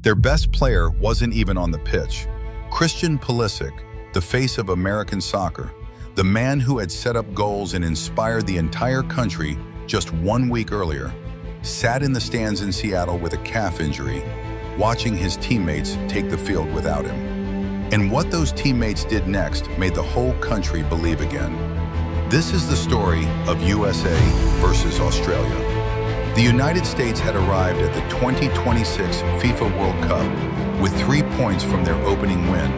Their best player wasn't even on the pitch. Christian Pulisic, the face of American soccer, the man who had set up goals and inspired the entire country just 1 week earlier, sat in the stands in Seattle with a calf injury, watching his teammates take the field without him. And what those teammates did next made the whole country believe again. This is the story of USA versus Australia. The United States had arrived at the 2026 FIFA World Cup with 3 points from their opening win,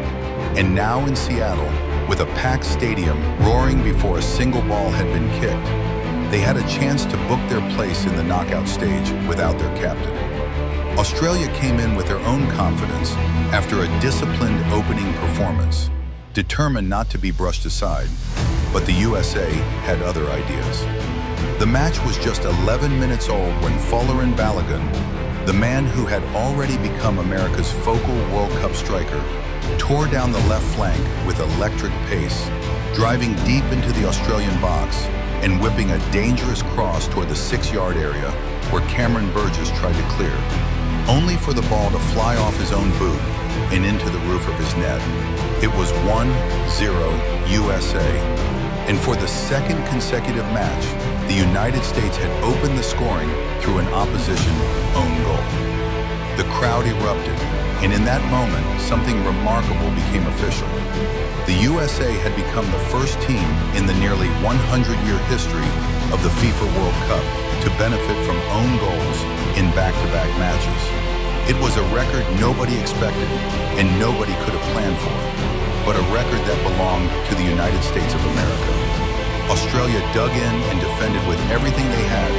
and now in Seattle, with a packed stadium roaring before a single ball had been kicked, they had a chance to book their place in the knockout stage without their captain. Australia came in with their own confidence after a disciplined opening performance, determined not to be brushed aside, but the USA had other ideas. The match was just 11 minutes old when Folarin Balogun, the man who had already become America's focal World Cup striker, tore down the left flank with electric pace, driving deep into the Australian box and whipping a dangerous cross toward the 6-yard area where Cameron Burgess tried to clear, only for the ball to fly off his own boot and into the roof of his net. It was 1-0 USA, and for the second consecutive match, the United States had opened the scoring through an opposition own goal. The crowd erupted, and in that moment, something remarkable became official. The USA had become the first team in the nearly 100-year history of the FIFA World Cup to benefit from own goals in back-to-back matches. It was a record nobody expected and nobody could have planned for, but a record that belonged to the United States of America. Australia dug in and defended with everything they had,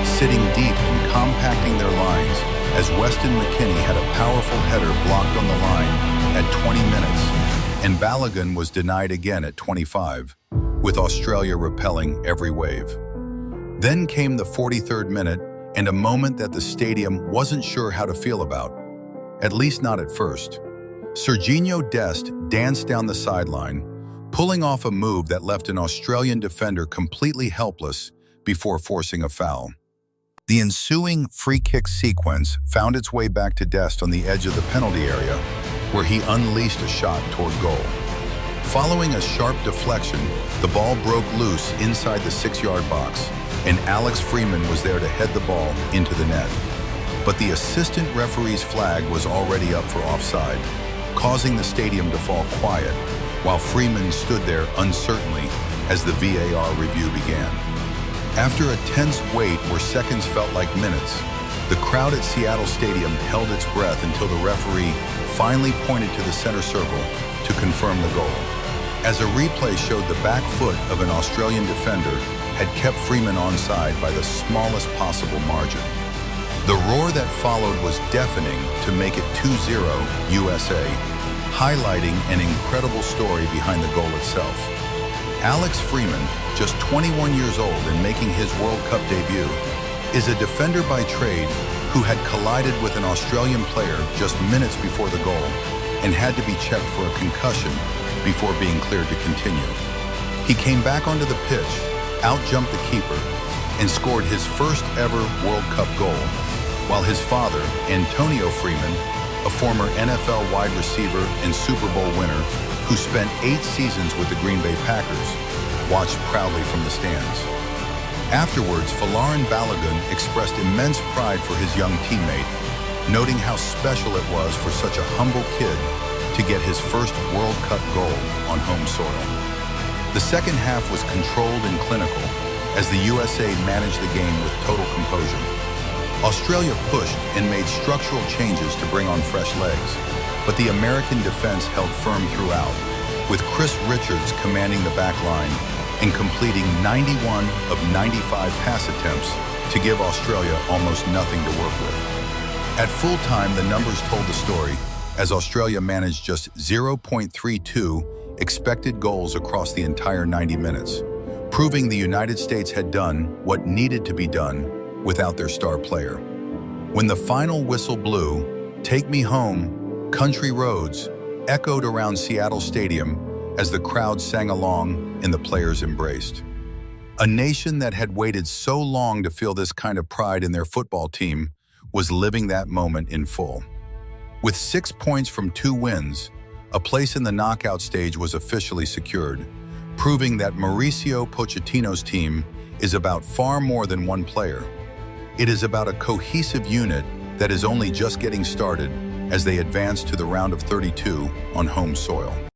sitting deep and compacting their lines as Weston McKennie had a powerful header blocked on the line at 20 minutes, and Balogun was denied again at 25, with Australia repelling every wave. Then came the 43rd minute, and a moment that the stadium wasn't sure how to feel about, at least not at first. Serginho Dest danced down the sideline, pulling off a move that left an Australian defender completely helpless before forcing a foul. The ensuing free kick sequence found its way back to Dest on the edge of the penalty area, where he unleashed a shot toward goal. Following a sharp deflection, the ball broke loose inside the 6-yard box, and Alex Freeman was there to head the ball into the net. But the assistant referee's flag was already up for offside, causing the stadium to fall quiet, while Freeman stood there uncertainly as the VAR review began. After a tense wait where seconds felt like minutes, the crowd at Seattle Stadium held its breath until the referee finally pointed to the center circle to confirm the goal. As a replay showed, the back foot of an Australian defender had kept Freeman onside by the smallest possible margin. The roar that followed was deafening to make it 2-0 USA, highlighting an incredible story behind the goal itself. Alex Freeman, just 21 years old and making his World Cup debut, is a defender by trade who had collided with an Australian player just minutes before the goal and had to be checked for a concussion before being cleared to continue. He came back onto the pitch, outjumped the keeper, and scored his first ever World Cup goal, while his father, Antonio Freeman, a former NFL wide receiver and Super Bowl winner who spent 8 seasons with the Green Bay Packers, watched proudly from the stands. Afterwards, Folarin Balogun expressed immense pride for his young teammate, noting how special it was for such a humble kid to get his first World Cup goal on home soil. The second half was controlled and clinical as the USA managed the game with total composure. Australia pushed and made structural changes to bring on fresh legs, but the American defense held firm throughout, with Chris Richards commanding the back line and completing 91 of 95 pass attempts to give Australia almost nothing to work with. At full time, the numbers told the story, as Australia managed just 0.32 expected goals across the entire 90 minutes, proving the United States had done what needed to be done without their star player. When the final whistle blew, "Take Me Home, Country Roads," echoed around Seattle Stadium as the crowd sang along and the players embraced. A nation that had waited so long to feel this kind of pride in their football team was living that moment in full. With 6 points from 2 wins, a place in the knockout stage was officially secured, proving that Mauricio Pochettino's team is about far more than one player. It is about a cohesive unit that is only just getting started as they advance to the round of 32 on home soil.